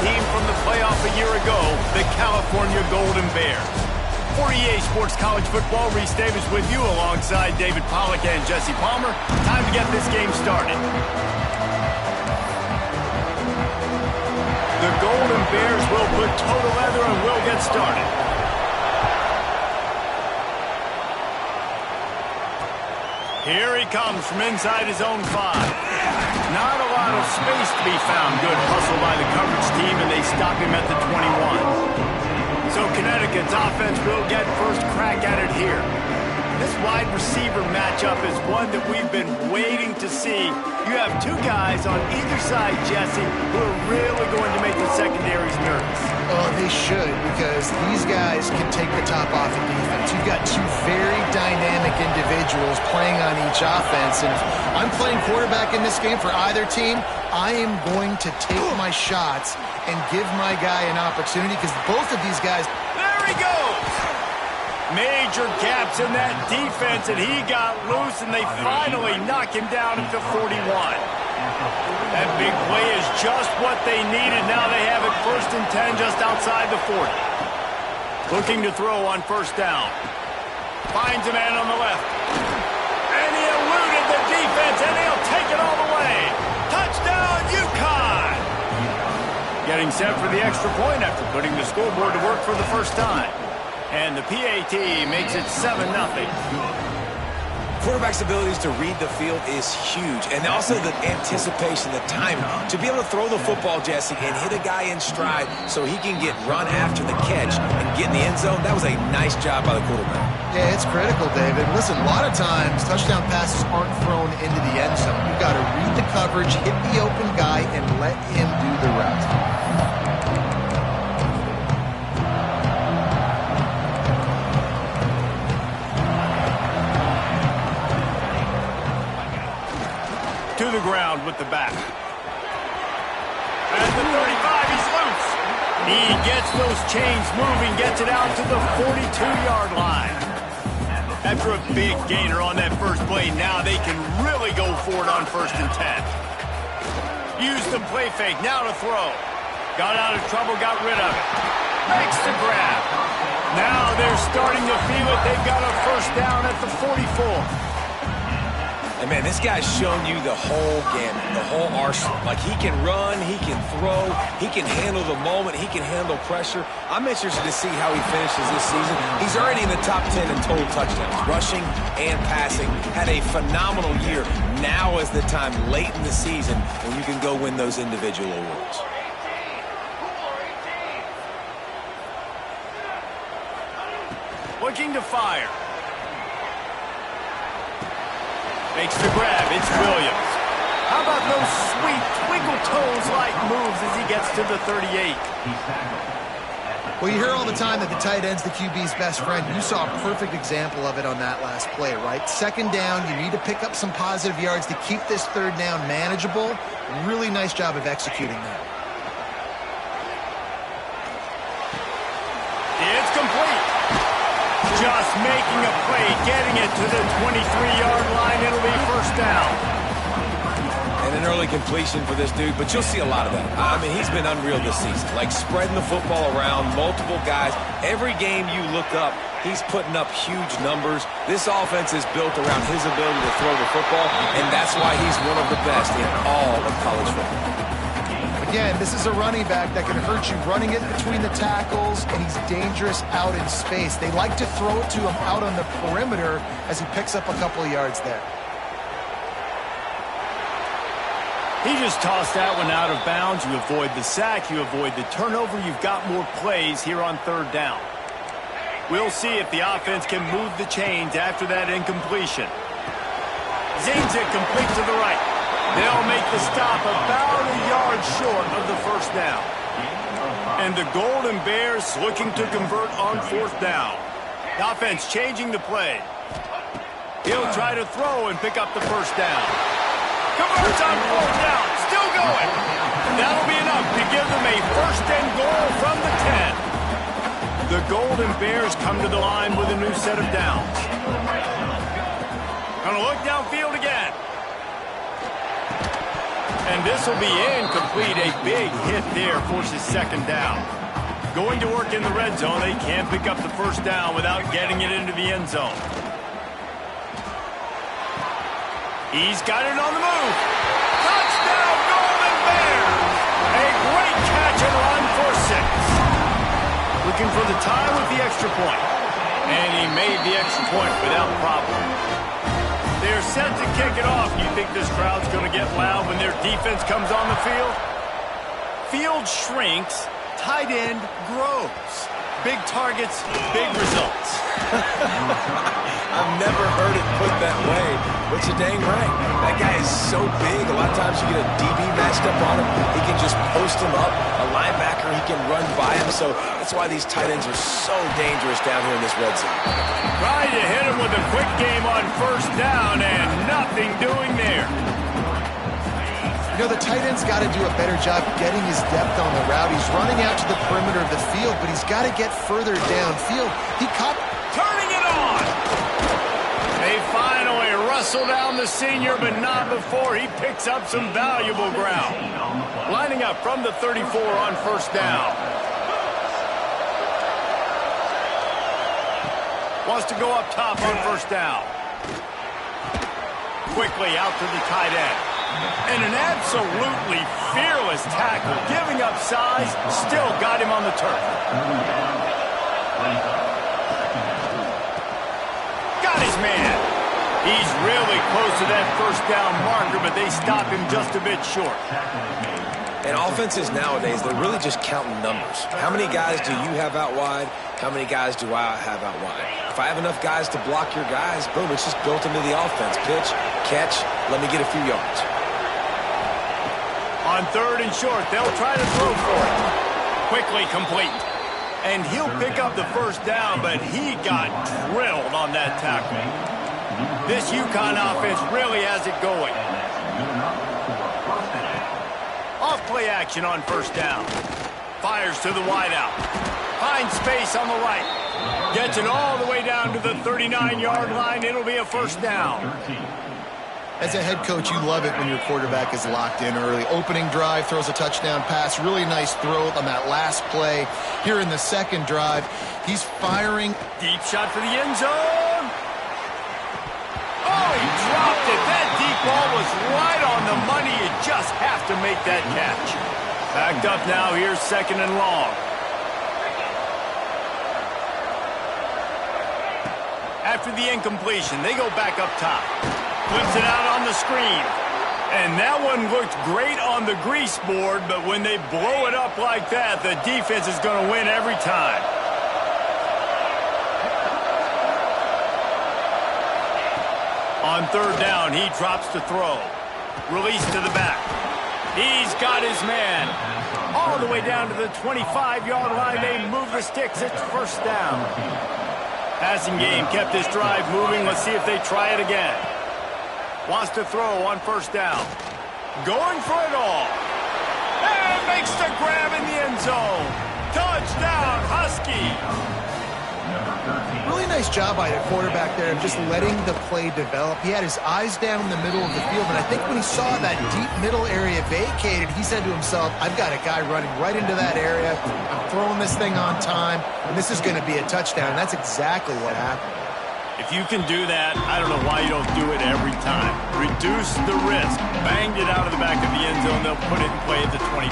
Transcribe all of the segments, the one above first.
team from the playoff a year ago, the California Golden Bears. For EA Sports College Football, Reese Davis with you alongside David Pollack and Jesse Palmer. Time to get this game started. The Golden Bears will put toe to leather and will get started. Here he comes from inside his own 5. Not a lot of space to be found. Good hustle by the coverage team, and they stop him at the 21. So Connecticut's offense will get first crack at it here. This wide receiver matchup is one that we've been waiting to see. You have two guys on either side, Jesse, who are really going to make the secondaries nervous. Oh, they should, because these guys can take the top off of defense. You've got two very dynamic individuals playing on each offense, and if I'm playing quarterback in this game for either team, I am going to take my shots and give my guy an opportunity, because both of these guys... There he goes! Major gaps in that defense, and he got loose, and they finally knock him down at the 41. That big play is just what they needed. Now they have it 1st and 10 just outside the 40. Looking to throw on first down. Finds a man on the left. And he eluded the defense, and he'll take it all the way. Touchdown, UConn! Getting set for the extra point after putting the scoreboard to work for the first time. And the PAT makes it 7-0. Quarterback's abilities to read the field is huge. And also the anticipation, the timing. To be able to throw the football, Jesse, and hit a guy in stride so he can get run after the catch and get in the end zone, that was a nice job by the quarterback. Yeah, it's critical, David. Listen, a lot of times touchdown passes aren't thrown into the end zone. You've got to read the coverage, hit the open guy, and let him do the rest. To the ground with the back. At the 35, he's loose. He gets those chains moving, gets it out to the 42-yard line. After a big gainer on that first play, now they can really go for it on 1st and 10. Use the play fake, now to throw. Got out of trouble, got rid of it. Makes the grab. Now they're starting to feel it. They've got a first down at the 44. And, man, this guy's shown you the whole gamut, the whole arsenal. Like, he can run, he can throw, he can handle the moment, he can handle pressure. I'm interested to see how he finishes this season. He's already in the top 10 in total touchdowns, rushing and passing. Had a phenomenal year. Now is the time late in the season when you can go win those individual awards. Looking to fire. Makes the grab. It's Williams. How about those sweet twinkle toes-like moves as he gets to the 38? Well, you hear all the time that the tight end's the QB's best friend. You saw a perfect example of it on that last play, right? 2nd down, you need to pick up some positive yards to keep this 3rd down manageable. Really nice job of executing that. It's complete. Just making a play, getting it to the 23-yard line. It'll be first down. And an early completion for this dude, but you'll see a lot of that. I mean, he's been unreal this season. Like, spreading the football around, multiple guys. Every game you look up, he's putting up huge numbers. This offense is built around his ability to throw the football, and that's why he's one of the best in all of college football. Again, this is a running back that can hurt you running it between the tackles, and he's dangerous out in space. They like to throw it to him out on the perimeter as he picks up a couple of yards there. He just tossed that one out of bounds. You avoid the sack, you avoid the turnover. You've got more plays here on 3rd down. We'll see if the offense can move the chains after that incompletion. Zings it complete to the right. They'll make the stop about a yard short of the first down. And the Golden Bears looking to convert on 4th down. The offense changing the play. He'll try to throw and pick up the first down. Converts on 4th down. Still going. That'll be enough to give them a 1st and goal from the 10. The Golden Bears come to the line with a new set of downs. Gonna look downfield again. And this will be incomplete. A big hit there forces second down. Going to work in the red zone. They can't pick up the first down without getting it into the end zone. He's got it on the move. Touchdown, Golden Bears! A great catch and run for 6. Looking for the tie with the extra point. And he made the extra point without problem. They're set to kick it off. You think this crowd's going to get loud when their defense comes on the field? Field shrinks, tight end grows. Big targets, big results. I've never heard it put that way, but you're dang right. That guy is so big. A lot of times you get a DB matched up on him. He can just post him up. A linebacker, he can run by him. So that's why these tight ends are so dangerous down here in this red zone. Trying to hit him with a quick game on first down and nothing doing there. You know, the tight end's got to do a better job getting his depth on the route. He's running out to the perimeter of the field, but he's got to get further downfield. He caught... Turning it on! They finally wrestle down the senior, but not before he picks up some valuable ground. Lining up from the 34 on first down. Wants to go up top on first down. Quickly out to the tight end. And an absolutely fearless tackle, giving up size, still got him on the turf. Got his man. He's really close to that first down marker, but they stop him just a bit short. And offenses nowadays, they're really just counting numbers. How many guys do you have out wide? How many guys do I have out wide? If I have enough guys to block your guys, boom, it's just built into the offense. Pitch, catch, let me get a few yards. On third and short, they'll try to throw for it. Quickly complete. And he'll pick up the first down, but he got drilled on that tackle. This UConn offense really has it going. Off play action on first down. Fires to the wideout. Finds space on the right. Gets it all the way down to the 39-yard line. It'll be a first down. As a head coach, you love it when your quarterback is locked in early. Opening drive, throws a touchdown pass. Really nice throw on that last play. Here in the second drive, he's firing. Deep shot for the end zone. Oh, he dropped it. That deep ball was right on the money. You just have to make that catch. Backed up now. Here's second and long. After the incompletion, they go back up top. Flips it out on the screen. And that one looked great on the grease board, but when they blow it up like that, the defense is going to win every time. On third down, he drops to throw. Release to the back. He's got his man. All the way down to the 25-yard line. They move the sticks. It's first down. Passing game kept this drive moving. Let's see if they try it again. Wants to throw on first down. Going for it all. And makes the grab in the end zone. Touchdown, Husky. Really nice job by the quarterback there of just letting the play develop. He had his eyes down in the middle of the field, and I think when he saw that deep middle area vacated, he said to himself, I've got a guy running right into that area. I'm throwing this thing on time, and this is going to be a touchdown. And that's exactly what happened. If you can do that, I don't know why you don't do it every time. Reduce the risk. Banged it out of the back of the end zone. They'll put it in play at the 25.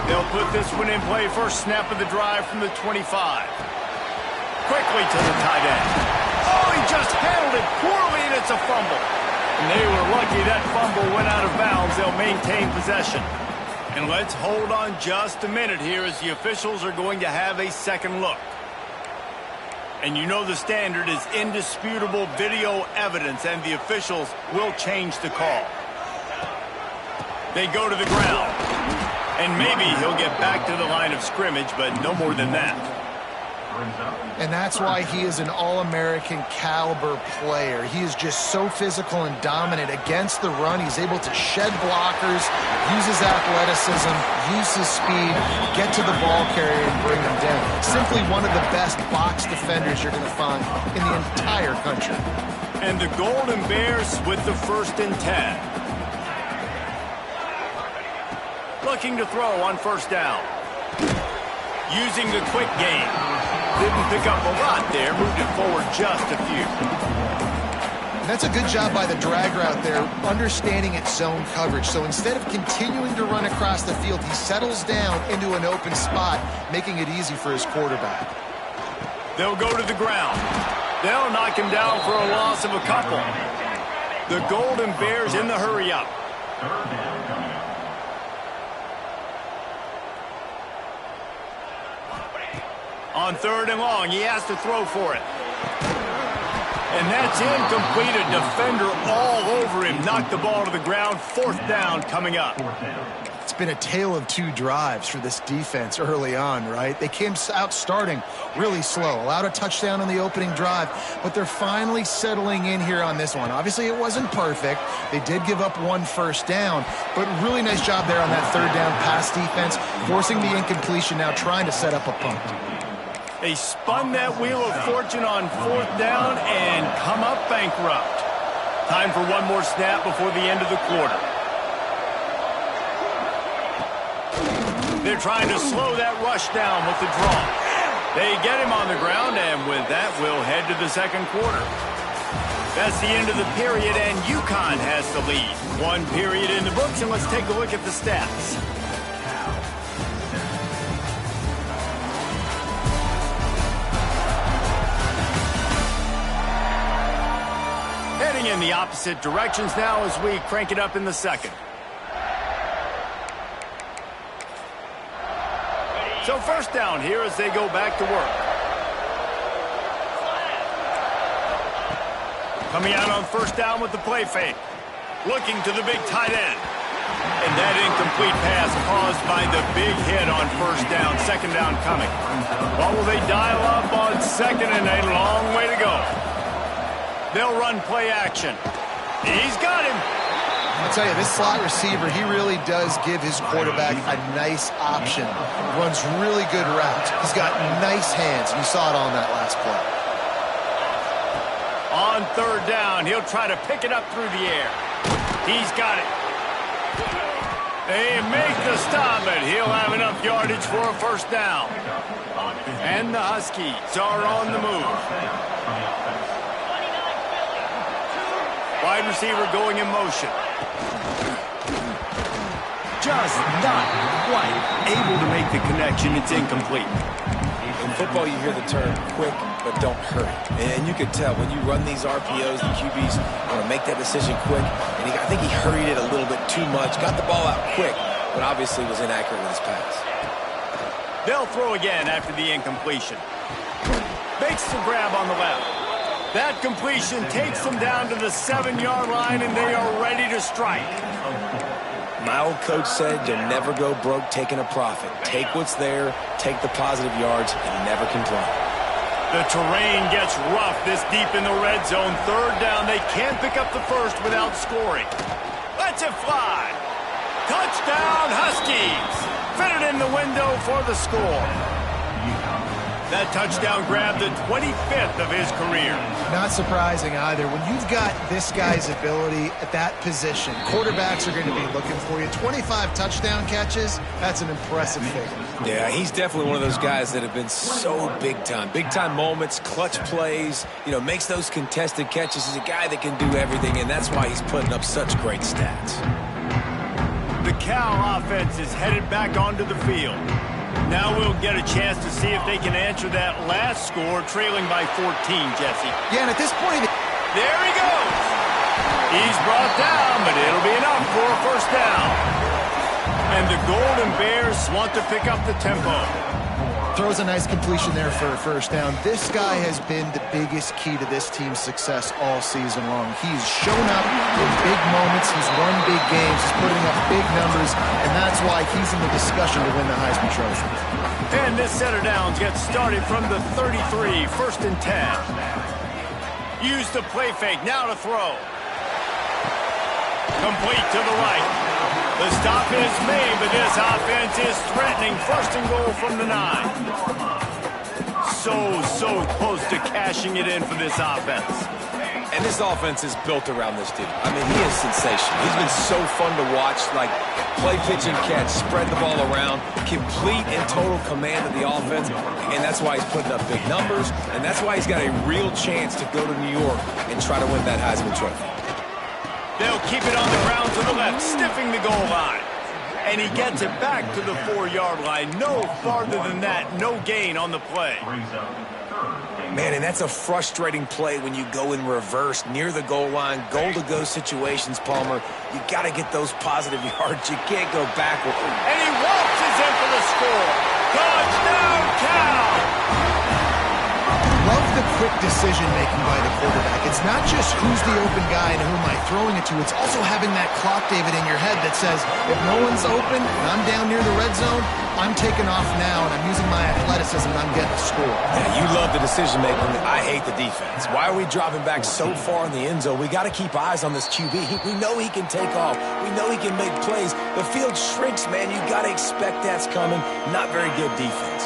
They'll put this one in play first snap of the drive from the 25. Quickly to the tight end. Oh, he just handled it poorly, and it's a fumble. And they were lucky that fumble went out of bounds. They'll maintain possession. And let's hold on just a minute here as the officials are going to have a second look. And you know the standard is indisputable video evidence, and the officials will change the call. They go to the ground. And maybe he'll get back to the line of scrimmage, but no more than that. And that's why he is an all-American caliber player. He is just so physical and dominant against the run. He's able to shed blockers, use his athleticism, use his speed, get to the ball carrier and bring him down. Simply one of the best box defenders you're going to find in the entire country. And the Golden Bears with the 1st and 10. Looking to throw on first down. Using the quick game. Didn't pick up a lot there. Moved it forward just a few. That's a good job by the drag route there, understanding its zone coverage. So instead of continuing to run across the field, he settles down into an open spot, making it easy for his quarterback. They'll go to the ground. They'll knock him down for a loss of a couple. The Golden Bears in the hurry-up. On third and long, he has to throw for it. And that's incomplete. A defender all over him. Knocked the ball to the ground. Fourth down coming up. It's been a tale of two drives for this defense early on, right? They came out starting really slow. Allowed a touchdown on the opening drive, but they're finally settling in here on this one. Obviously, it wasn't perfect. They did give up one first down, but really nice job there on that third down pass defense, forcing the incompletion, now trying to set up a punt. They spun that wheel of fortune on fourth down and come up bankrupt. Time for one more snap before the end of the quarter. They're trying to slow that rush down with the draw. They get him on the ground, and with that, we'll head to the second quarter. That's the end of the period, and UConn has the lead. One period in the books, and let's take a look at the stats. Heading in the opposite directions now as we crank it up in the second. So first down here as they go back to work. Coming out on first down with the play fake. Looking to the big tight end. And that incomplete pass caused by the big hit on first down. Second down coming. What will they dial up on second, and a long way to go. They'll run play action. He's got him. I'll tell you, this slot receiver, he really does give his quarterback a nice option. Runs really good routes. He's got nice hands. You saw it on that last play. On third down, he'll try to pick it up through the air. He's got it. They make the stop, and he'll have enough yardage for a first down. And the Huskies are on the move. Wide receiver going in motion. Just not quite able to make the connection. It's incomplete. In football, you hear the term quick, but don't hurry. And you can tell when you run these RPOs, the QBs want to make that decision quick. And I think he hurried it a little bit too much. Got the ball out quick, but obviously was inaccurate with his pass. They'll throw again after the incompletion. Makes the grab on the left. That completion takes them down to the 7-yard line, and they are ready to strike. My old coach said you'll never go broke taking a profit. Take what's there, take the positive yards, and never complain. The terrain gets rough this deep in the red zone. Third down, they can't pick up the first without scoring. Lets it fly. Touchdown, Huskies. Fitted in the window for the score. That touchdown grabbed the 25th of his career. Not surprising either. When you've got this guy's ability at that position, quarterbacks are going to be looking for you. 25 touchdown catches, that's an impressive figure. Yeah, he's definitely one of those guys that have been so big time. Big time moments, clutch plays, makes those contested catches. He's a guy that can do everything, and that's why he's putting up such great stats. The Cal offense is headed back onto the field. Now we'll get a chance to see if they can answer that last score, trailing by 14, Jesse. Yeah, and at this point... There he goes! He's brought down, but it'll be enough for a first down. And the Golden Bears want to pick up the tempo. Throws a nice completion there for a first down. This guy has been the biggest key to this team's success all season long. He's shown up in big moments. He's won big games. He's putting up big numbers, and that's why he's in the discussion to win the Heisman Trophy. And this set of downs gets started from the 33, first and 10. Use the play fake, now to throw. Complete to the right. The stop is made, but this offense is threatening. First and goal from the 9. So close to cashing it in for this offense. And this offense is built around this dude. I mean, he is sensational. He's been so fun to watch. Like, Play, pitch, and catch. Spread the ball around. Complete and total command of the offense. And that's why he's putting up big numbers. And that's why he's got a real chance to go to New York and try to win that Heisman Trophy. They'll keep it on the ground to the left, stiffing the goal line. And he gets it back to the 4-yard line. No farther than that. No gain on the play. Man, and that's a frustrating play when you go in reverse near the goal line, goal-to-go situations, Palmer. You got to get those positive yards. You can't go backward. And he waltzes in for the score. Touchdown, Cal! Love the quick decision-making by the quarterback. It's not just who's the open guy and who am I throwing it to. It's also having that clock, David, in your head that says, if no one's open and I'm down near the red zone, I'm taking off now and I'm using my athleticism and I'm getting a score. Yeah, you love the decision-making. I hate the defense. Why are we dropping back so far in the end zone? We got to keep eyes on this QB. We know he can take off. We know he can make plays. The field shrinks, man. You got to expect that's coming. Not very good defense.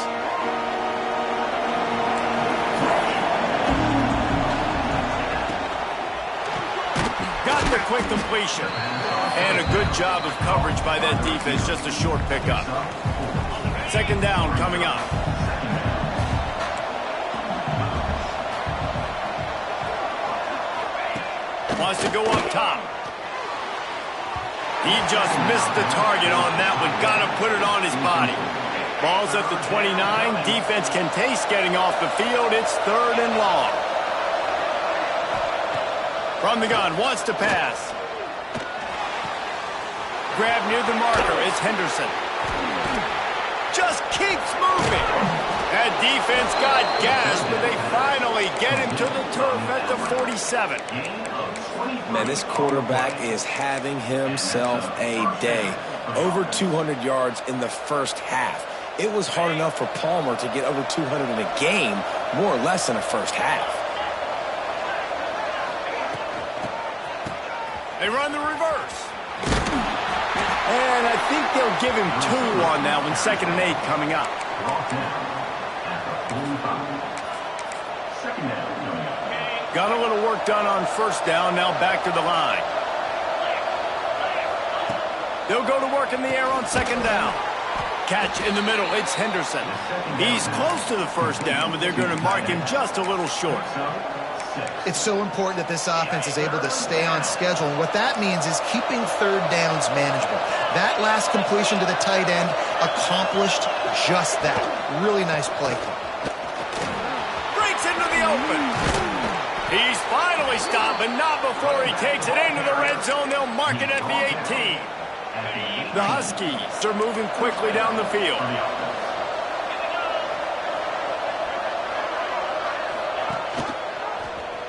The quick completion. And a good job of coverage by that defense. Just a short pickup. Second down coming up. Wants to go up top. He just missed the target on that one. Got to put it on his body. Ball's at the 29. Defense can taste getting off the field. It's 3rd and long. From the gun, wants to pass. Grab near the marker, it's Henderson. Just keeps moving. That defense got gassed, but they finally get him to the turf at the 47. Man, this quarterback is having himself a day. Over 200 yards in the first half. It was hard enough for Palmer to get over 200 in a game, more or less in the first half. They run the reverse. And I think they'll give him 2 on that one. 2nd and 8 coming up. Got a little work done on first down. Now back to the line. They'll go to work in the air on 2nd down. Catch in the middle. It's Henderson. He's close to the first down, but they're going to mark him just a little short. It's so important that this offense is able to stay on schedule. And what that means is keeping 3rd downs manageable. That last completion to the tight end accomplished just that. Really nice play call. Breaks into the open. He's finally stopped, but not before he takes it into the red zone. They'll mark it at the 18. The Huskies are moving quickly down the field.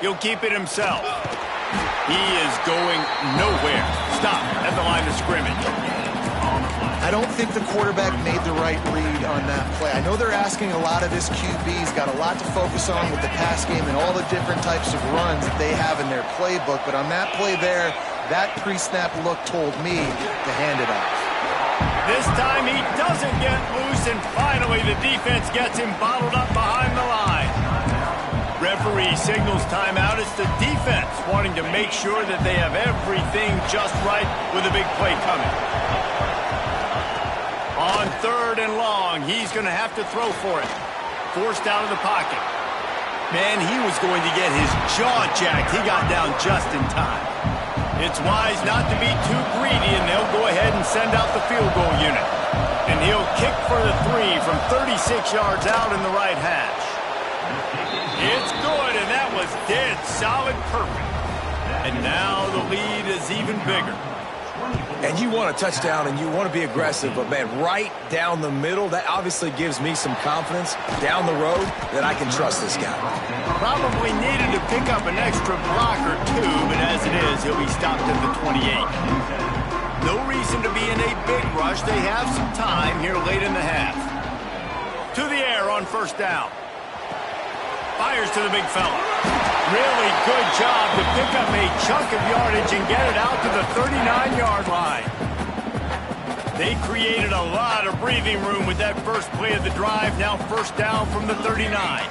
He'll keep it himself. He is going nowhere. Stop at the line of scrimmage. I don't think the quarterback made the right read on that play. I know they're asking a lot of this QB. He's got a lot to focus on with the pass game and all the different types of runs that they have in their playbook. But on that play there, that pre-snap look told me to hand it off. This time he doesn't get loose, and finally the defense gets him bottled up behind the line. Referee signals timeout. It's the defense wanting to make sure that they have everything just right with a big play coming. On 3rd and long, he's going to have to throw for it. Forced out of the pocket. Man, he was going to get his jaw jacked. He got down just in time. It's wise not to be too greedy, and they'll go ahead and send out the field goal unit. And he'll kick for the 3 from 36 yards out in the right hash. It's good, and that was dead solid perfect. And now the lead is even bigger. And you want a touchdown, and you want to be aggressive, but, man, right down the middle, that obviously gives me some confidence down the road that I can trust this guy. Probably needed to pick up an extra block or 2, but as it is, he'll be stopped at the 28. No reason to be in a big rush. They have some time here late in the half. To the air on first down. Fires to the big fella. Really good job to pick up a chunk of yardage and get it out to the 39-yard line. They created a lot of breathing room with that first play of the drive. Now first down from the 39.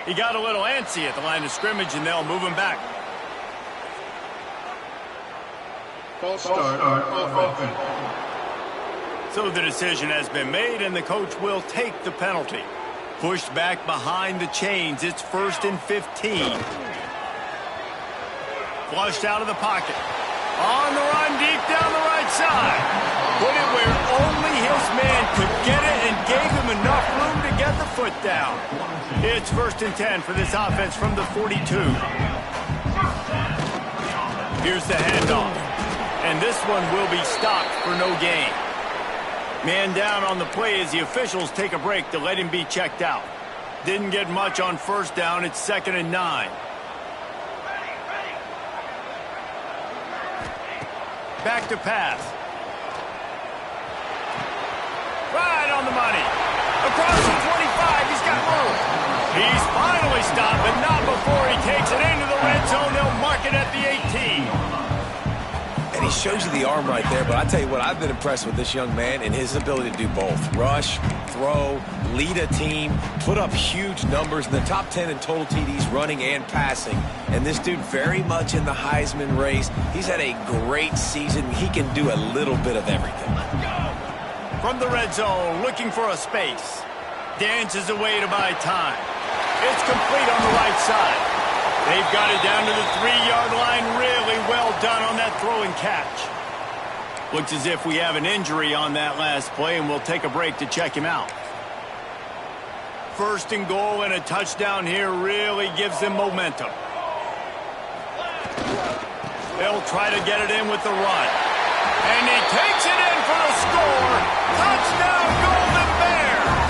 He got a little antsy at the line of scrimmage, and they'll move him back. False start offense. So the decision has been made, and the coach will take the penalty. Pushed back behind the chains. It's 1st and 15. Flushed out of the pocket. On the run, deep down the right side. Put it where only his man could get it and gave him enough room to get the foot down. It's 1st and 10 for this offense from the 42. Here's the handoff. And this one will be stopped for no gain. Man down on the play as the officials take a break to let him be checked out. Didn't get much on 1st down. It's 2nd and 9. Back to pass. Right on the money. Across the 25, he's got room. He's finally stopped, but not before he takes it into the red zone. They'll mark it at the 18. And he shows you the arm right there, but I tell you what, I've been impressed with this young man and his ability to do both. Rush, throw, lead a team, put up huge numbers in the top 10 in total TDs running and passing. And this dude very much in the Heisman race. He's had a great season. He can do a little bit of everything. From the red zone, looking for a space. Dances away to buy time. It's complete on the right side. They've got it down to the 3-yard line. Really well done on that throw and catch. Looks as if we have an injury on that last play, and we'll take a break to check him out. 1st and goal, and a touchdown here really gives them momentum. They'll try to get it in with the run. And he takes it in for the score. Touchdown, Golden Bears!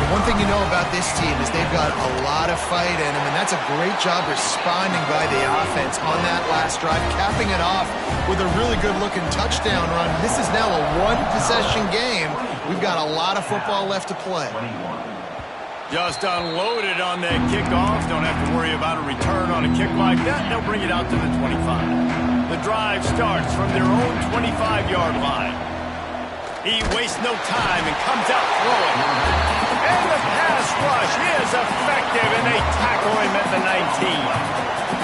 One thing you know about this team is they've got a lot of fight in them, and that's a great job responding by the offense on that last drive, capping it off with a really good-looking touchdown run. This is now a one-possession game. We've got a lot of football left to play. Just unloaded on that kickoff. Don't have to worry about a return on a kick like that. They'll bring it out to the 25. The drive starts from their own 25-yard line. He wastes no time and comes out throwing. And the pass rush is effective, and they tackle him at the 19.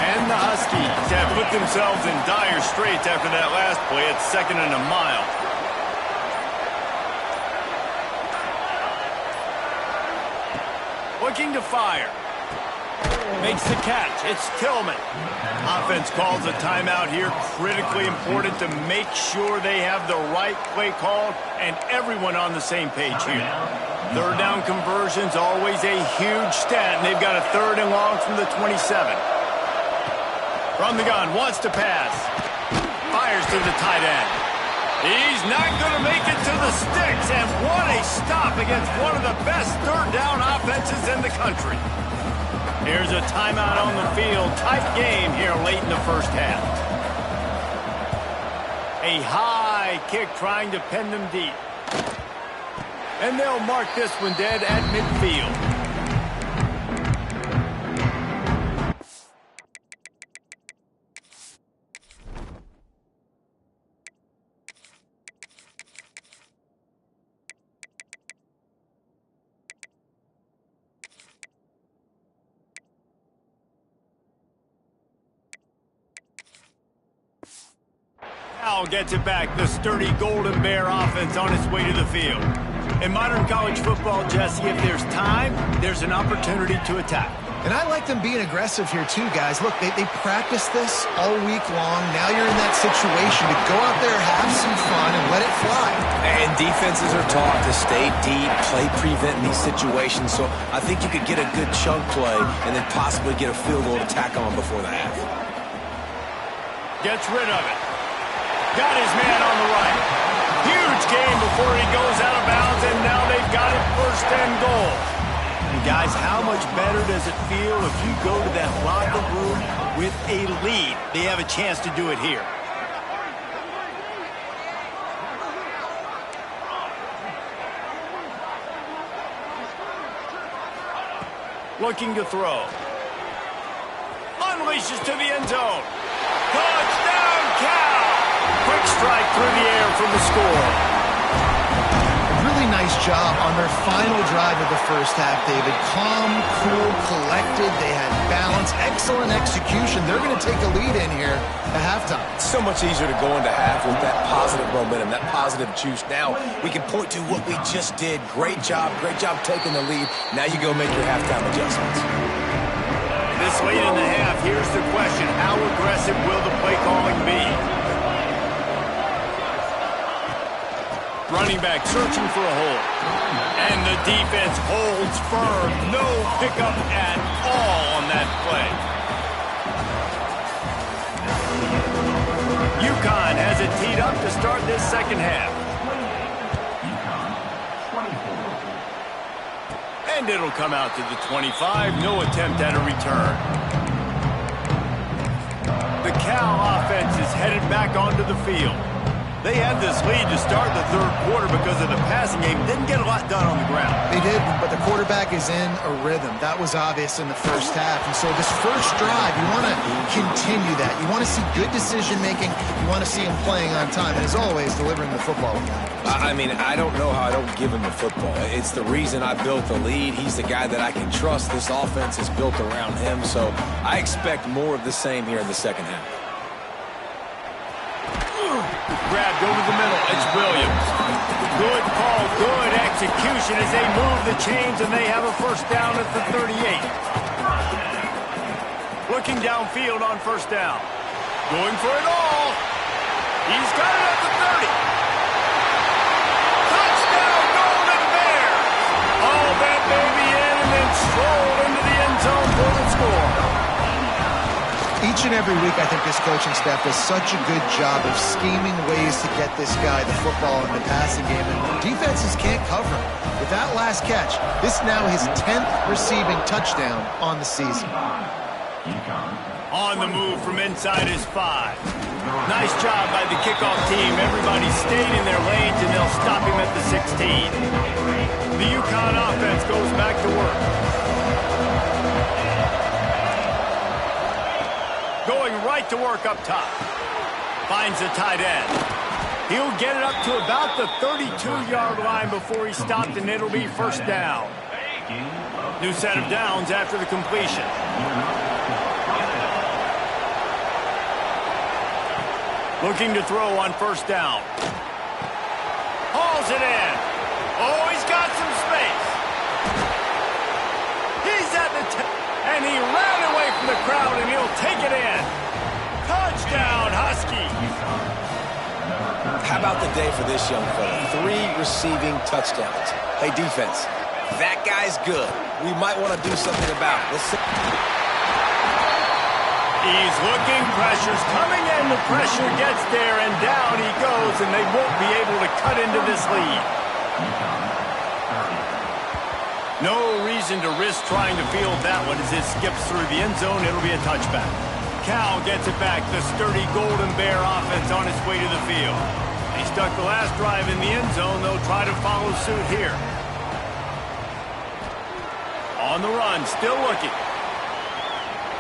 And the Huskies have put themselves in dire straits after that last play. It's 2nd and a mile. Looking to fire. Makes the catch. It's Tillman. Offense calls a timeout here. Critically important to make sure they have the right play called and everyone on the same page here. 3rd down conversion's always a huge stat, and they've got a 3rd and long from the 27. From the gun, wants to pass. Fires to the tight end. He's not going to make it to the sticks, and what a stop against one of the best 3rd down offenses in the country. Here's a timeout on the field. Tight game here late in the 1st half. A high kick trying to pin them deep. And they'll mark this one dead at midfield. Now gets it back. The sturdy Golden Bear offense on its way to the field. In modern college football, Jesse, if there's time, there's an opportunity to attack. And I like them being aggressive here too, guys. Look, they practice this all week long. Now you're in that situation to go out there, have some fun, and let it fly. And defenses are taught to stay deep, play prevent in these situations. So I think you could get a good chunk play and then possibly get a field goal to tack on before the half. Gets rid of it. Got his man on the right. Huge gain before he goes out of bounds, and now they've got it 1st and goal. And guys, how much better does it feel if you go to that locker room with a lead? They have a chance to do it here. Looking to throw. Unleashes to the end zone. Touchdown, Cal! Quick strike through the air for the score. A really nice job on their final drive of the first half, David. Calm, cool, collected. They had balance, excellent execution. They're going to take a lead in here at halftime. It's so much easier to go into half with that positive momentum, that positive juice. Now we can point to what we just did. Great job taking the lead. Now you go make your halftime adjustments. This late in the half, here's the question. How aggressive will the play calling be? Running back searching for a hole. And the defense holds firm. No pickup at all on that play. UConn has it teed up to start this second half. And it'll come out to the 25. No attempt at a return. The Cal offense is headed back onto the field. They had this lead to start the third quarter because of the passing game. Didn't get a lot done on the ground. They did, but the quarterback is in a rhythm. That was obvious in the first half. And so this first drive, you want to continue that. You want to see good decision-making. You want to see him playing on time. And as always, delivering the football. I mean, I don't know how I don't give him the football. It's the reason I built the lead. He's the guy that I can trust. This offense is built around him. So I expect more of the same here in the second half. Grabbed over the middle. It's Williams. Good call, good execution as they move the chains, and they have a first down at the 38. Looking downfield on first down. Going for it all. He's got it at the 30. Touchdown, Golden Bears. All that baby in and then stroll into the end zone for the score. Each and every week, I think this coaching staff does such a good job of scheming ways to get this guy the football in the passing game, and defenses can't cover him. With that last catch, this now his 10th receiving touchdown on the season. On the move from inside his 5. Nice job by the kickoff team. Everybody stayed in their lanes, and they'll stop him at the 16. The UConn offense goes back to work. Going right to work up top. Finds the tight end. He'll get it up to about the 32-yard line before he stopped, and it'll be first down. New set of downs after the completion. Looking to throw on first down. Hauls it in. Oh, he's got some space. He's at the 10. And he ran away from the crowd, and he'll take it in. Touchdown, Husky. How about the day for this young fella? 3 receiving touchdowns. Hey, defense, that guy's good. We might want to do something about it. Let's see. He's looking, pressure's coming in, the pressure gets there, and down he goes, and they won't be able to cut into this lead. No reason to risk trying to field that one as it skips through the end zone. It'll be a touchback. Cal gets it back. The sturdy Golden Bear offense on its way to the field. They stuck the last drive in the end zone. They'll try to follow suit here. On the run, still looking.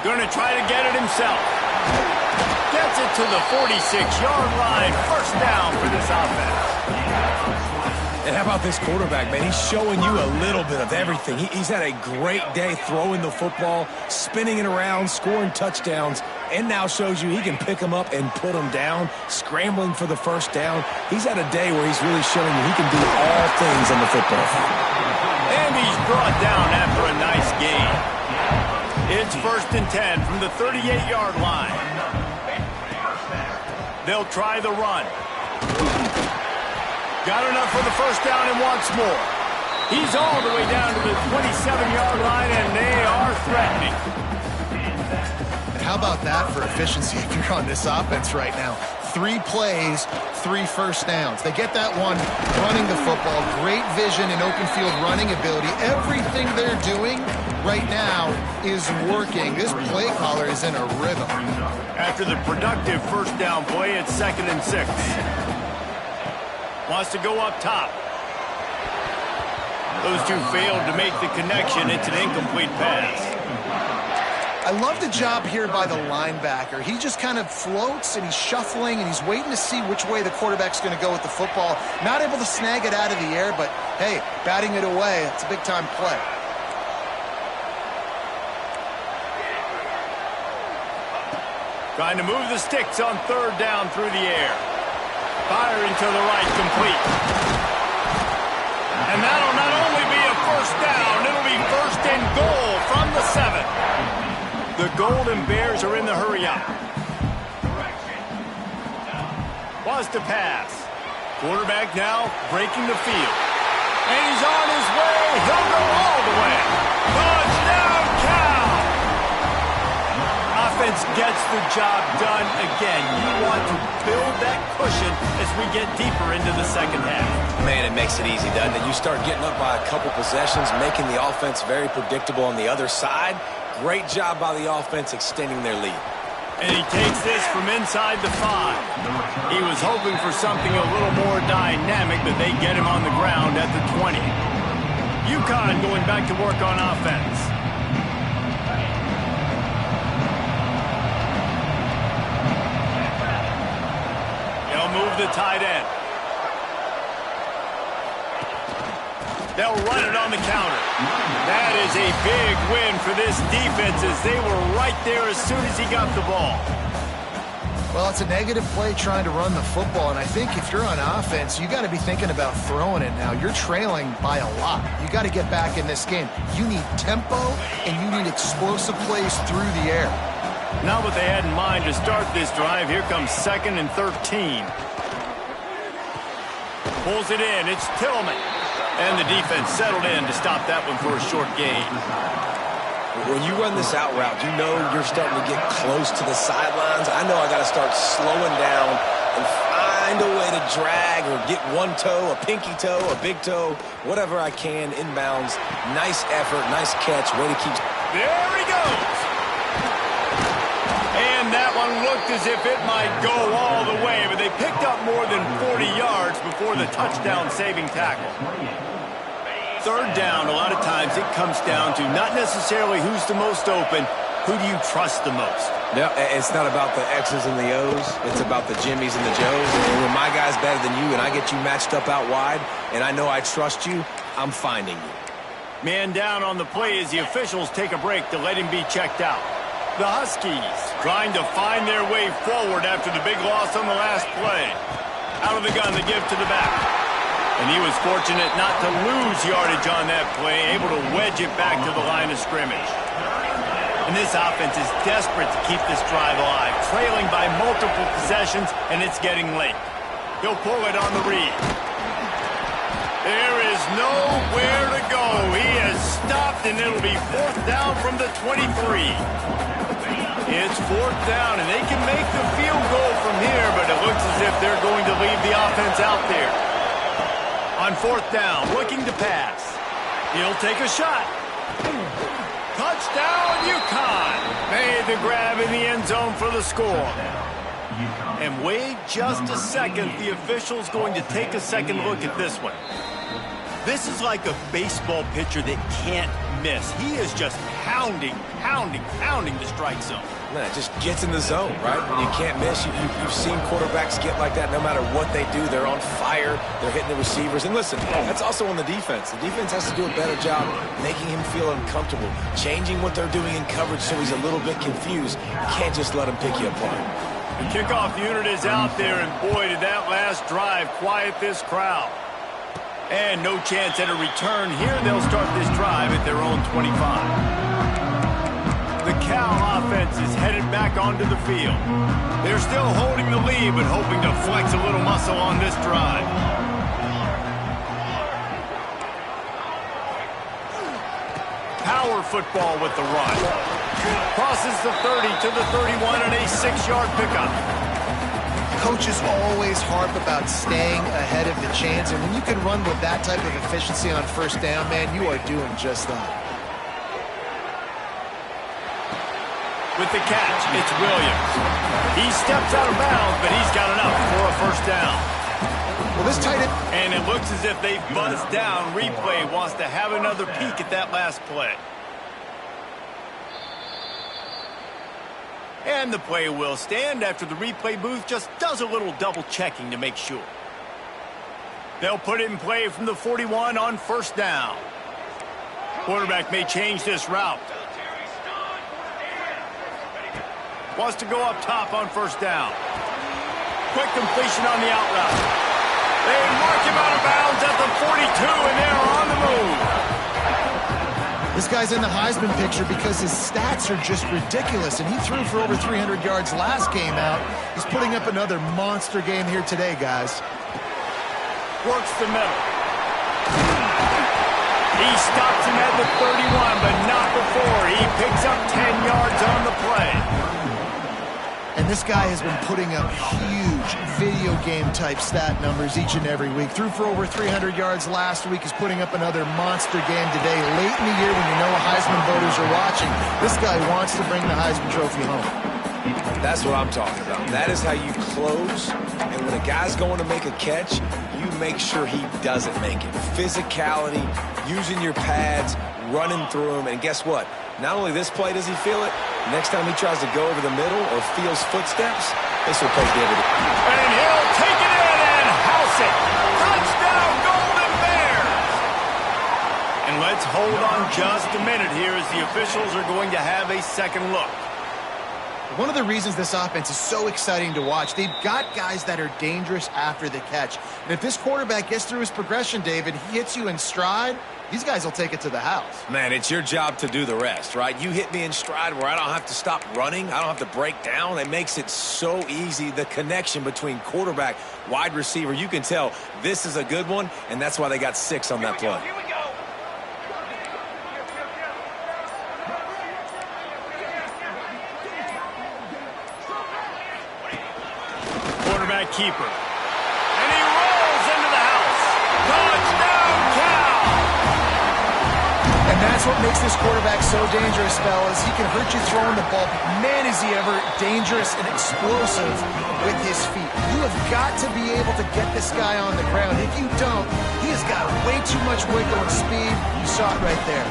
Going to try to get it himself. Gets it to the 46-yard line. First down for this offense. And how about this quarterback, man? He's showing you a little bit of everything. He's had a great day throwing the football, spinning it around, scoring touchdowns, and now shows you he can pick them up and put them down, scrambling for the first down. He's had a day where he's really showing you he can do all things on the football field. And he's brought down after a nice gain. It's 1st and 10 from the 38-yard line. They'll try the run. Got enough for the first down and wants more. He's all the way down to the 27-yard line, and they are threatening. And how about that for efficiency if you're on this offense right now? 3 plays, 3 first downs. They get that one running the football. Great vision and open field running ability. Everything they're doing right now is working. This play caller is in a rhythm. After the productive first down play, it's 2nd and 6. Wants to go up top. Those two failed to make the connection. It's an incomplete pass. I love the job here by the linebacker. He just kind of floats, and he's shuffling, and he's waiting to see which way the quarterback's going to go with the football. Not able to snag it out of the air, but, hey, batting it away, it's a big-time play. Trying to move the sticks on third down through the air. Firing to the right, complete. And that'll not only be a first down, it'll be first and goal from the 7. The Golden Bears are in the hurry-up. Was to pass. Quarterback now breaking the field. And he's on his way. He'll go all the way. Touchdown, Cal! Offense gets the job done again. You want to build that cushion as we get deeper into the second half. Man, it makes it easy, doesn't it? You start getting up by a couple possessions, making the offense very predictable on the other side. Great job by the offense extending their lead. And he takes this from inside the 5. He was hoping for something a little more dynamic, but they get him on the ground at the 20. UConn going back to work on offense. They'll move the tight end. They'll run it on the counter. That is a big win for this defense as they were right there as soon as he got the ball. Well, it's a negative play trying to run the football, and I think if you're on offense, you got to be thinking about throwing it now. You're trailing by a lot. You got to get back in this game. You need tempo, and you need explosive plays through the air. Not what they had in mind to start this drive. Here comes 2nd and 13. Pulls it in. It's Tillman. And the defense settled in to stop that one for a short gain. When you run this out route, you know you're starting to get close to the sidelines. I know I got to start slowing down and find a way to drag or get one toe, a pinky toe, a big toe, whatever I can inbounds. Nice effort, nice catch, way to keep... There he goes! And that one looked as if it might go all the way, but they picked up more than 40 yards before the touchdown-saving tackle. Third down, a lot of times it comes down to not necessarily who's the most open, who do you trust the most? Yeah, it's not about the X's and the O's. It's about the Jimmies and the Joes. And when my guy's better than you and I get you matched up out wide and I know I trust you, I'm finding you. Man down on the play as the officials take a break to let him be checked out. The Huskies trying to find their way forward after the big loss on the last play. Out of the gun, the give to the back. And he was fortunate not to lose yardage on that play, able to wedge it back to the line of scrimmage. And this offense is desperate to keep this drive alive, trailing by multiple possessions, and it's getting late. He'll pull it on the read. There is nowhere to go. He has stopped, and it'll be 4th down from the 23. It's 4th down, and they can make the field goal from here, but it looks as if they're going to leave the offense out there. On 4th down, looking to pass. He'll take a shot. Touchdown, UConn. Made the grab in the end zone for the score. And wait just a second. The official's going to take a second look at this one. This is like a baseball pitcher that can't miss. He is just pounding the strike zone. Man, it just gets in the zone, right? When you can't miss, you've seen quarterbacks get like that no matter what they do. They're on fire. They're hitting the receivers. And listen, that's also on the defense. The defense has to do a better job making him feel uncomfortable, changing what they're doing in coverage so he's a little bit confused. You can't just let him pick you apart. The kickoff unit is out there, and boy, did that last drive quiet this crowd. And no chance at a return here. They'll start this drive at their own 25. The Cal offense is headed back onto the field. They're still holding the lead, but hoping to flex a little muscle on this drive. Power football with the run. Crosses the 30 to the 31 and a 6-yard pickup. Coaches always harp about staying ahead of the chains, and when you can run with that type of efficiency on 1st down, man, you are doing just that. With the catch, it's Williams. He steps out of bounds, but he's got enough for a 1st down. Well, this tight end... And it looks as if they buzzed down. Replay wants to have another peek at that last play. And the play will stand after the replay booth just does a little double checking to make sure. They'll put it in play from the 41 on first down. Quarterback may change this route. Wants to go up top on first down. Quick completion on the out route. They mark him out of bounds at the 42, and they're on the move. This guy's in the Heisman picture because his stats are just ridiculous, and he threw for over 300 yards last game out. He's putting up another monster game here today, guys. Works the middle. He stops him at the 31, but not before. He picks up 10 yards on the play. And this guy has been putting up huge video game-type stat numbers each and every week. Threw for over 300 yards last week. He's putting up another monster game today. Late in the year when you know Heisman voters are watching, this guy wants to bring the Heisman Trophy home. That's what I'm talking about. That is how you close. And when a guy's going to make a catch, you make sure he doesn't make it. Physicality, using your pads, running through them. And guess what? Not only this play does he feel it, next time he tries to go over the middle or feels footsteps, this will pay dividends. And he'll take it in and house it. Touchdown, Golden Bears! And let's hold on just a minute here as the officials are going to have a second look. One of the reasons this offense is so exciting to watch, they've got guys that are dangerous after the catch. And if this quarterback gets through his progression, David, he hits you in stride, these guys will take it to the house. Man, it's your job to do the rest, right? You hit me in stride where I don't have to stop running. I don't have to break down. It makes it so easy. The connection between quarterback, wide receiver, you can tell this is a good one, and that's why they got 6 on that play. Quarterback keeper. And he rolls into the house. Touchdown, Cal! And that's what makes this quarterback so dangerous, fellas. He can hurt you throwing the ball. Man, is he ever dangerous and explosive with his feet. You have got to be able to get this guy on the ground. If you don't, he has got way too much wiggle and speed. You saw it right there.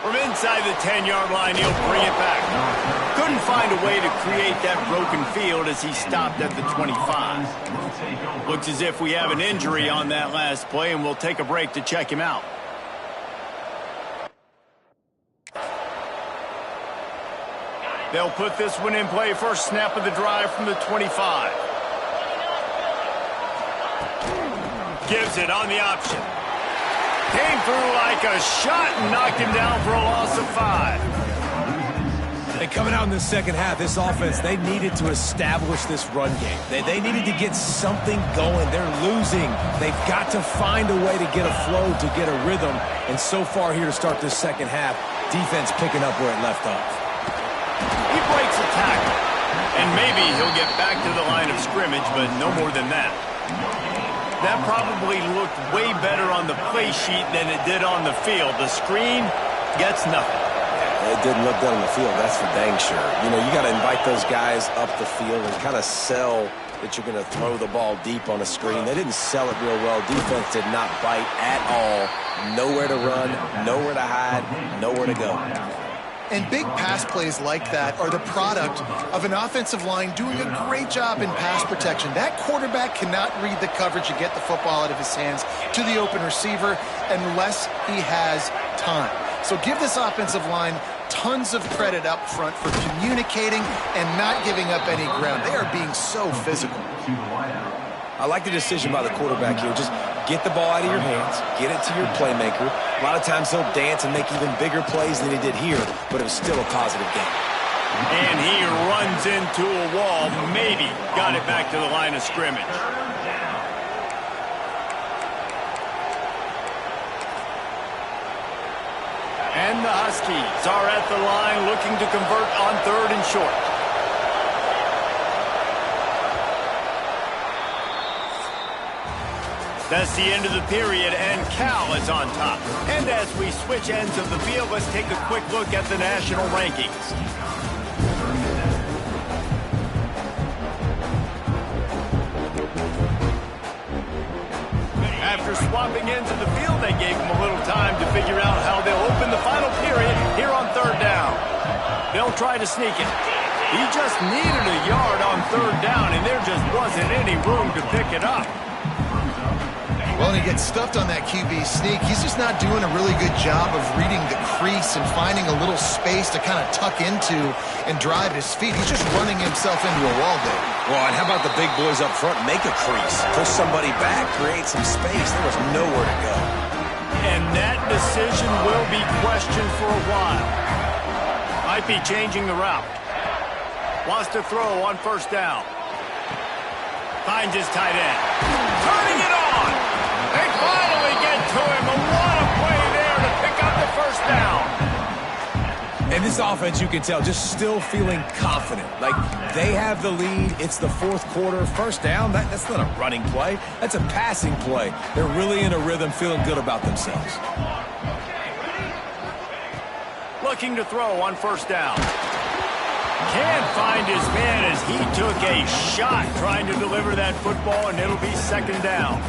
From inside the 10-yard line, he'll bring it back. Couldn't find a way to create that broken field as he stopped at the 25. Looks as if we have an injury on that last play, and we'll take a break to check him out. They'll put this one in play. First snap of the drive from the 25. Gives it on the option. Came through like a shot and knocked him down for a loss of 5. And coming out in the second half, this offense, they needed to establish this run game. They needed to get something going. They're losing. They've got to find a way to get a flow, to get a rhythm. And so far here to start this second half, defense picking up where it left off. He breaks a tackle. And maybe he'll get back to the line of scrimmage, but no more than that. That probably looked way better on the play sheet than it did on the field. The screen gets nothing. It didn't look good on the field, that's for dang sure. You know, you got to invite those guys up the field and kind of sell that you're going to throw the ball deep on a screen. They didn't sell it real well. Defense did not bite at all. Nowhere to run, nowhere to hide, nowhere to go. And big pass plays like that are the product of an offensive line doing a great job in pass protection. That quarterback cannot read the coverage and get the football out of his hands to the open receiver unless he has time. So give this offensive line tons of credit up front for communicating and not giving up any ground. They are being so physical. I like the decision by the quarterback here. Just get the ball out of your hands, get it to your playmaker. A lot of times he'll dance and make even bigger plays than he did here, but it was still a positive game. And he runs into a wall, maybe got it back to the line of scrimmage. And the Huskies are at the line looking to convert on 3rd and short. That's the end of the period, and Cal is on top. And as we switch ends of the field, let's take a quick look at the national rankings. After after swapping ends of the field, they gave him a little time to figure out how they'll open the final period here on third down. They'll try to sneak it. He just needed a yard on third down, and there just wasn't any room to pick it up. Well, and he gets stuffed on that QB sneak. He's just not doing a really good job of reading the crease and finding a little space to kind of tuck into and drive his feet. He's just running himself into a wall there. Well, and how about the big boys up front? Make a crease. Push somebody back. Create some space. There was nowhere to go. And that decision will be questioned for a while. Might be changing the route. Wants to throw on first down. Finds his tight end. Turning it on. They finally get to him. A lot of play there to pick up the first down. And this offense, you can tell, just still feeling confident. Like, they have the lead. It's the fourth quarter. First down, that's not a running play. That's a passing play. They're really in a rhythm, feeling good about themselves. Looking to throw on first down. Can't find his man as he took a shot trying to deliver that football, and it'll be second down.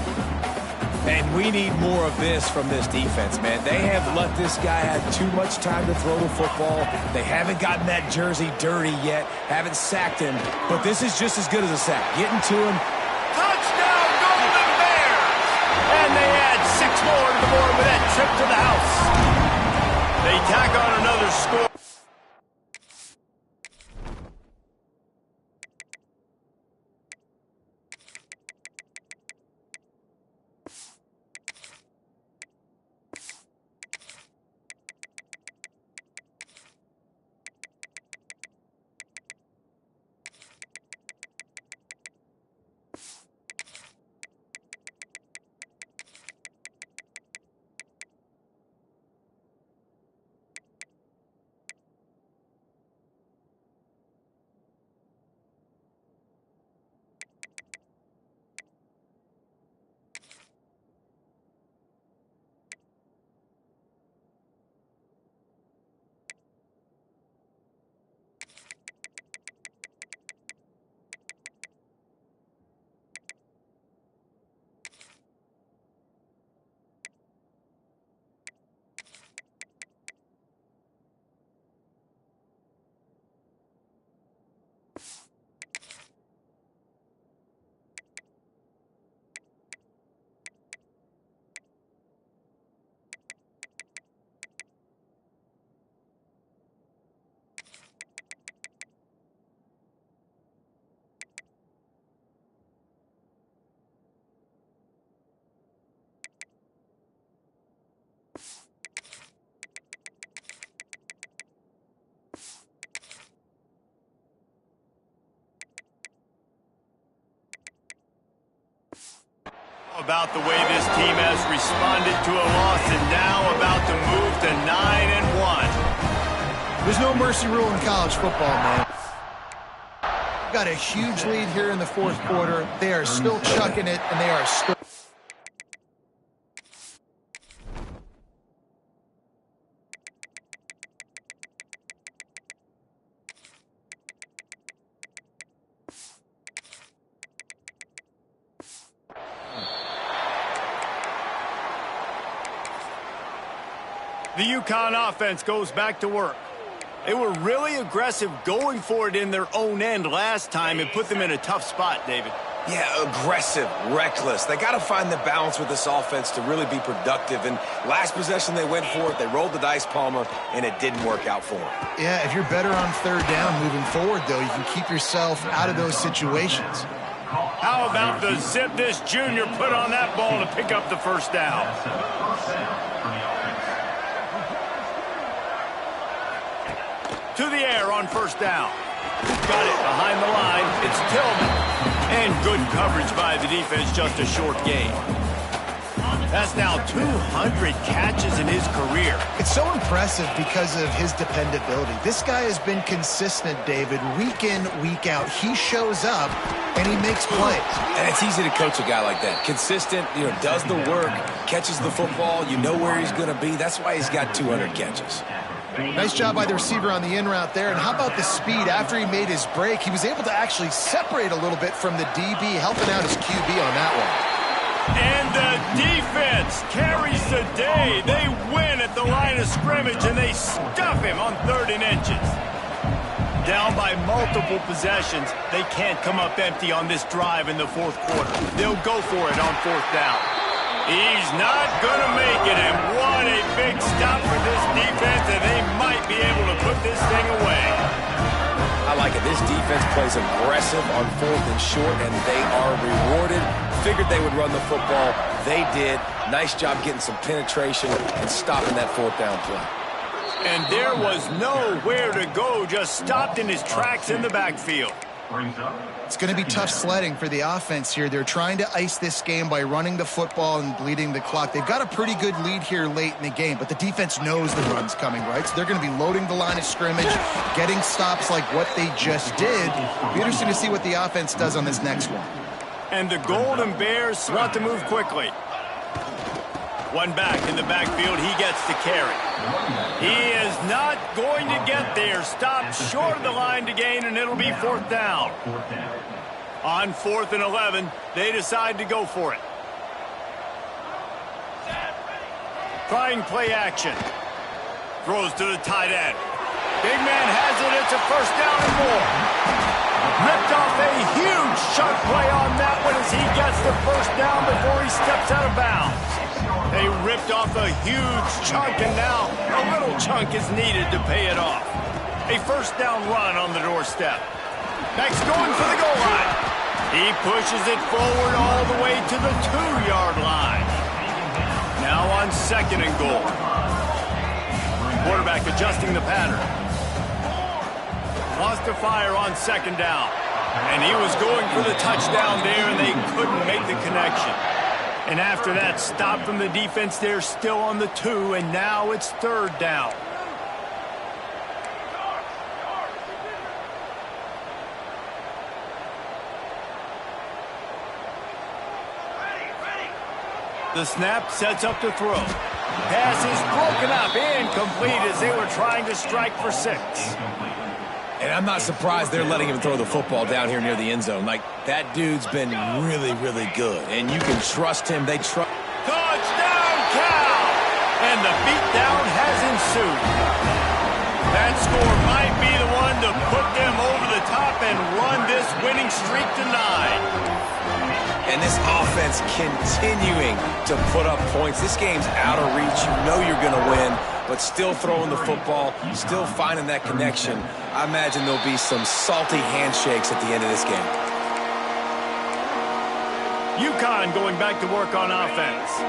And we need more of this from this defense, man. They have let this guy have too much time to throw the football. They haven't gotten that jersey dirty yet, haven't sacked him. But this is just as good as a sack. Getting to him. Touchdown, Golden Bears! And they add 6 more to the board with that trip to the house. They tack on another score. About the way this team has responded to a loss and now about to move to 9-1. There's no mercy rule in college football, man. Got a huge lead here in the fourth quarter. They are still chucking it, and they are still... The UConn offense goes back to work. They were really aggressive going for it in their own end last time and put them in a tough spot, David. Yeah, aggressive, reckless. They got to find the balance with this offense to really be productive. And last possession they went for it. They rolled the dice, Palmer, and it didn't work out for them. Yeah, if you're better on third down moving forward, though, you can keep yourself out of those situations. How about the zip this junior put on that ball to pick up the first down? To the air on first down. Got it behind the line. It's Tillman. And good coverage by the defense, just a short gain. That's now 200 catches in his career. It's so impressive because of his dependability. This guy has been consistent, David, week in, week out. He shows up, and he makes plays. And it's easy to coach a guy like that. Consistent, does the work, catches the football. You know where he's going to be. That's why he's got 200 catches. Nice job by the receiver on the in route there. And how about the speed? After he made his break, he was able to actually separate a little bit from the DB, helping out his QB on that one. And the defense carries the day. They win at the line of scrimmage, and they stuff him on 3rd and inches. Down by multiple possessions, they can't come up empty on this drive in the 4th quarter. They'll go for it on 4th down. He's not going to make it, and what a big stop for this defense, and they might be able to put this thing away. I like it. This defense plays aggressive on 4th and short, and they are rewarded. Figured they would run the football. They did. Nice job getting some penetration and stopping that 4th down play. And there was nowhere to go, just stopped in his tracks in the backfield. It's going to be tough sledding for the offense here. They're trying to ice this game by running the football and bleeding the clock. They've got a pretty good lead here late in the game, but the defense knows the run's coming, right? So they're going to be loading the line of scrimmage, getting stops like what they just did. It'll be interesting to see what the offense does on this next one. And the Golden Bears want to move quickly. One back in the backfield, he gets the carry. He is not going to get there. Stopped short of the line to gain, and it'll be 4th down. On 4th and 11, they decide to go for it. Trying play action. Throws to the tight end. Big man has it. It's a 1st down and more. Ripped off a huge chunk play on that one as he gets the 1st down before he steps out of bounds. They ripped off a huge chunk, and now a little chunk is needed to pay it off. A 1st down run on the doorstep. Next, going for the goal line. He pushes it forward all the way to the 2-yard line. Now on 2nd and goal. Quarterback adjusting the pattern. Lost to fire on 2nd down. And he was going for the touchdown there, and they couldn't make the connection. And after that stop from the defense, they're still on the 2, and now it's 3rd down. The snap sets up to throw. Pass is broken up, incomplete as they were trying to strike for 6. And I'm not surprised they're letting him throw the football down here near the end zone. Like, that dude's been really, really good. And you can trust him. They trust. Touchdown, Cal! And the beatdown has ensued. That score might be the one to put them over the top and run this winning streak to 9. And this offense continuing to put up points. This game's out of reach. You know you're going to win, but still throwing the football, still finding that connection. I imagine there'll be some salty handshakes at the end of this game. UConn going back to work on offense.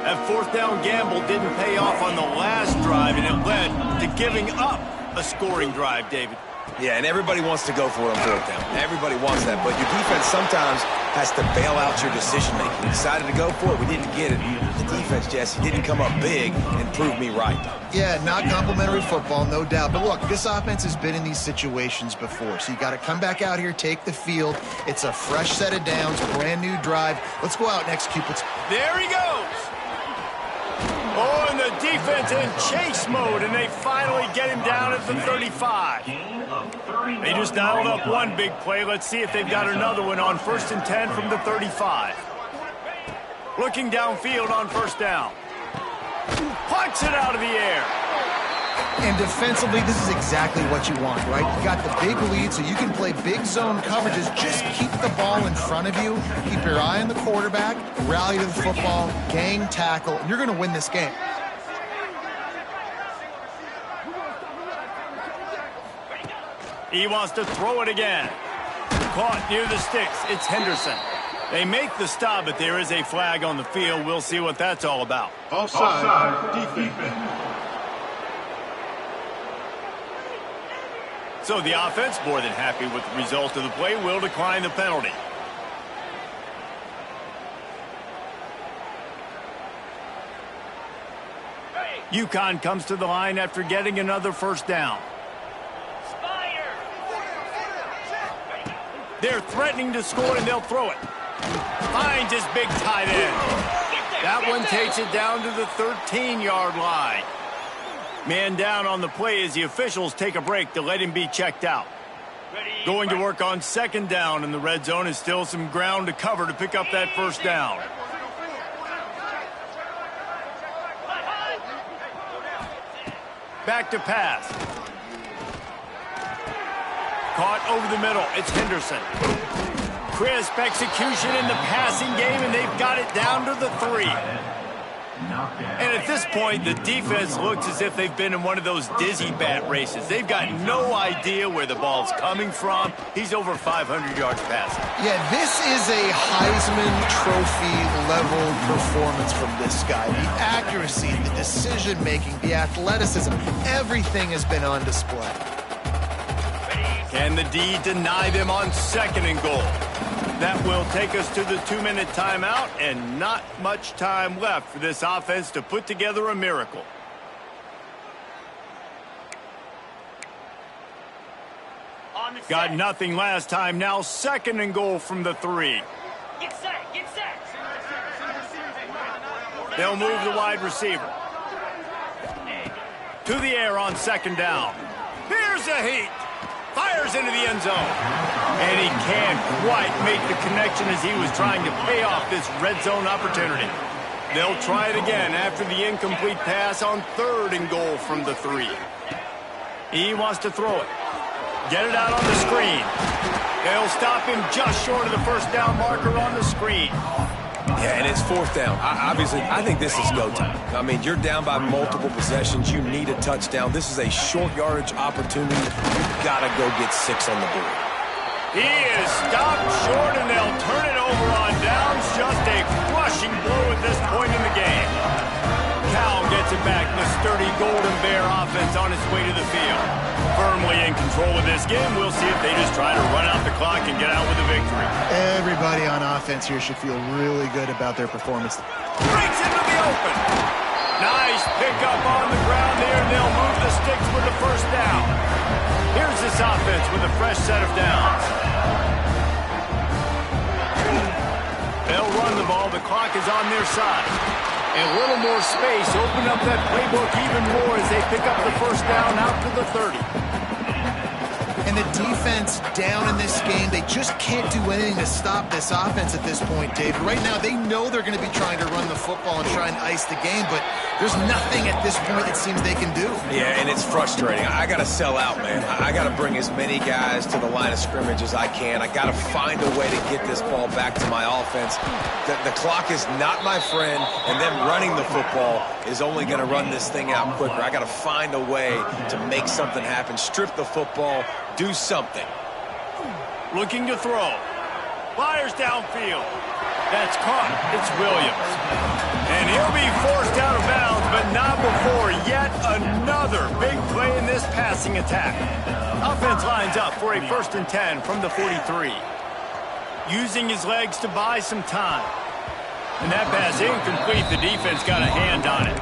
That 4th down gamble didn't pay off on the last drive, and it led to giving up a scoring drive, David. Yeah, and everybody wants to go for it on 4th down. Everybody wants that, but your defense sometimes has to bail out your decision-making. We decided to go for it. We didn't get it. The defense, Jesse, didn't come up big and prove me right. Yeah, not complimentary football, no doubt. But look, this offense has been in these situations before, so you got to come back out here, take the field. It's a fresh set of downs, brand new drive. Let's go out and execute. There he goes. Oh, and the defense in chase mode, and they finally get him down at the 35. They just dialed up one big play. Let's see if they've got another one on 1st and 10 from the 35. Looking downfield on 1st down. Punts it out of the air. And defensively, this is exactly what you want, right? You got the big lead, so you can play big zone coverages. Just keep the ball in front of you. Keep your eye on the quarterback. Rally to the football. Gang tackle. And you're going to win this game. He wants to throw it again. Caught near the sticks. It's Henderson. They make the stop, but there is a flag on the field. We'll see what that's all about. Offside, defense. So the offense, more than happy with the result of the play, will decline the penalty. UConn comes to the line after getting another 1st down. They're threatening to score, and they'll throw it. Finds his big tight end. That one takes it down to the 13-yard line. Man down on the play as the officials take a break to let him be checked out. Going to work on 2nd down, and the red zone is still some ground to cover to pick up that 1st down. Back to pass. Caught over the middle. It's Henderson. Crisp execution in the passing game, and they've got it down to the 3. And at this point, the defense looks as if they've been in one of those dizzy bat races. They've got no idea where the ball's coming from. He's over 500 yards passing. Yeah, this is a Heisman Trophy level performance from this guy. The accuracy, the decision-making, the athleticism, everything has been on display. Can the D deny them on 2nd and goal? That will take us to the 2-minute timeout, and not much time left for this offense to put together a miracle. Got nothing last time. Now 2nd and goal from the 3. Get set, get set. They'll move the wide receiver. To the air on 2nd down. Here's a heat. Fires into the end zone. And he can't quite make the connection as he was trying to pay off this red zone opportunity. They'll try it again after the incomplete pass on 3rd and goal from the 3. He wants to throw it. Get it out on the screen. They'll stop him just short of the 1st down marker on the screen. Yeah, and it's 4th down. Obviously, I think this is go time. I mean, you're down by multiple possessions. You need a touchdown. This is a short yardage opportunity. You've got to go get 6 on the board. He is stopped short, and they'll turn it over on downs. Just a crushing blow at this point in the game. Cal gets it back. The sturdy Golden Bear offense on its way to the field. Firmly in control of this game. We'll see if they just try to run out the clock and get out with a victory. Everybody on offense here should feel really good about their performance. Breaks into the open. Nice pickup on the ground there, and they'll move the sticks with the 1st down. Here's this offense with a fresh set of downs. They'll run the ball. The clock is on their side. And a little more space. Open up that playbook even more as they pick up the 1st down out to the 30. And the defense down in this game, they just can't do anything to stop this offense at this point, Dave. Right now, they know they're going to be trying to run the football and try and ice the game, but there's nothing at this point it seems they can do. Yeah, and it's frustrating. I got to sell out, man. I got to bring as many guys to the line of scrimmage as I can. I got to find a way to get this ball back to my offense. The clock is not my friend, and them running the football is only going to run this thing out quicker. I got to find a way to make something happen, strip the football, do something. Looking to throw. Fires downfield. That's caught. It's Williams. And he'll be forced out of bounds, but not before yet another big play in this passing attack. Offense lines up for a 1st and 10 from the 43. Using his legs to buy some time. And that pass incomplete. The defense got a hand on it.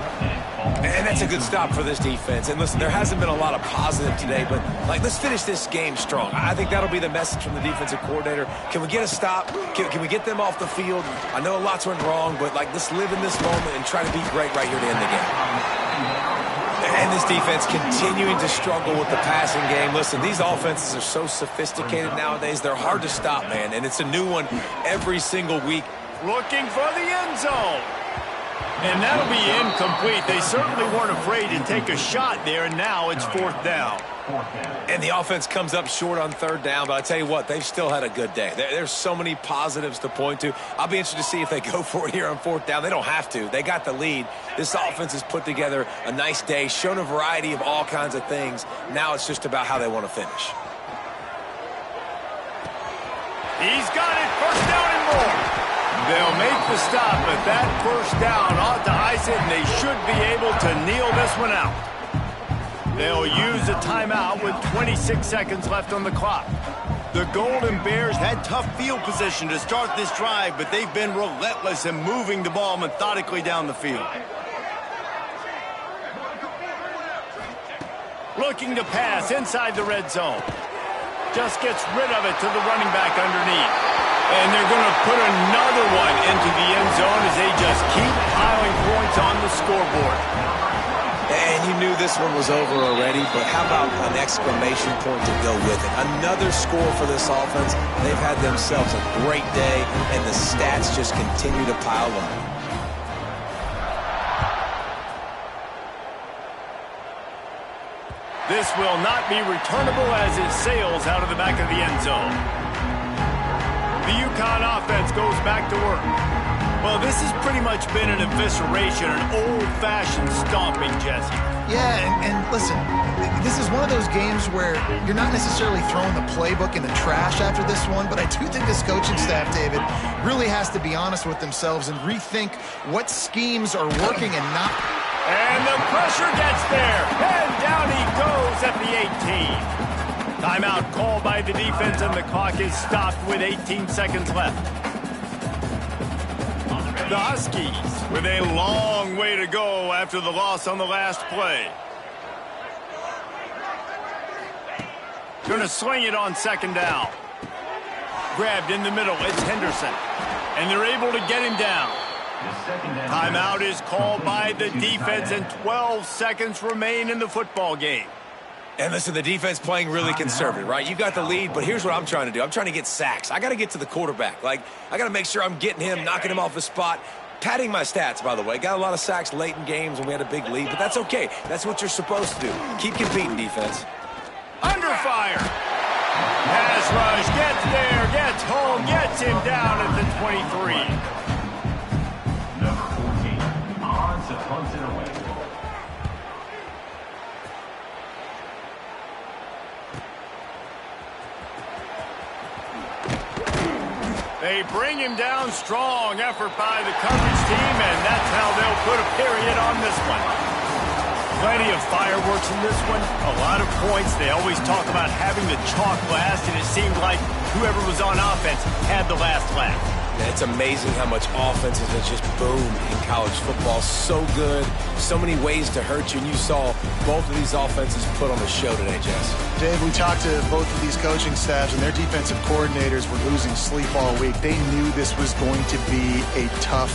And that's a good stop for this defense. And listen, there hasn't been a lot of positive today, but let's finish this game strong. I think that'll be the message from the defensive coordinator. Can we get a stop? Can we get them off the field? I know lots went wrong, but let's live in this moment and try to be great right here to end the game. And this defense continuing to struggle with the passing game. Listen, these offenses are so sophisticated nowadays. They're hard to stop, man, and it's a new one every single week. Looking for the end zone. And that'll be incomplete. They certainly weren't afraid to take a shot there, and now it's 4th down. And the offense comes up short on 3rd down, but I tell you what, they've still had a good day. There's so many positives to point to. I'll be interested to see if they go for it here on 4th down. They don't have to. They got the lead. This offense has put together a nice day, shown a variety of all kinds of things. Now it's just about how they want to finish. He's got it. 1st down and more. They'll make the stop, but that 1st down ought to ice it, and they should be able to kneel this one out. They'll use a timeout with 26 seconds left on the clock. The Golden Bears had tough field position to start this drive, but they've been relentless in moving the ball methodically down the field. Looking to pass inside the red zone. Just gets rid of it to the running back underneath. And they're going to put another one into the end zone as they just keep piling points on the scoreboard. And you knew this one was over already, but how about an exclamation point to go with it? Another score for this offense. They've had themselves a great day, and the stats just continue to pile up. This will not be returnable as it sails out of the back of the end zone. The UConn offense goes back to work. Well, this has pretty much been an evisceration, an old-fashioned stomping, Jesse. Yeah, and listen, this is one of those games where you're not necessarily throwing the playbook in the trash after this one, but I do think this coaching staff, David, really has to be honest with themselves and rethink what schemes are working and not. And the pressure gets there, and down he goes at the 18. Timeout called by the defense, and the clock is stopped with 18 seconds left. The Huskies with a long way to go after the loss on the last play. Going to sling it on second down. Grabbed in the middle, it's Henderson. And they're able to get him down. Timeout is called by the defense, and 12 seconds remain in the football game. And listen, the defense playing really conservative, right? You got the lead, but here's what I'm trying to do. I'm trying to get sacks. I got to get to the quarterback. Like, I got to make sure I'm getting him, knocking him off his spot. Padding my stats, by the way. Got a lot of sacks late in games when we had a big lead, but that's okay. That's what you're supposed to do. Keep competing, defense. Under fire. Pass rush, gets there, gets home, gets him down at the 23. Number 14, odds to punt it away. They bring him down. Strong effort by the coverage team, and that's how they'll put a period on this one. Plenty of fireworks in this one. A lot of points. They always talk about having the chalk last, and it seemed like whoever was on offense had the last laugh. It's amazing how much offenses have just boomed in college football. So good. So many ways to hurt you, and you saw both of these offenses put on the show today, Jess. Dave, we talked to both of these coaching staffs, and their defensive coordinators were losing sleep all week. They knew this was going to be a tough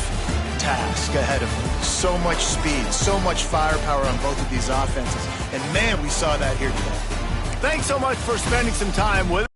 task ahead of them. So much speed, so much firepower on both of these offenses. And, man, we saw that here today. Thanks so much for spending some time with us.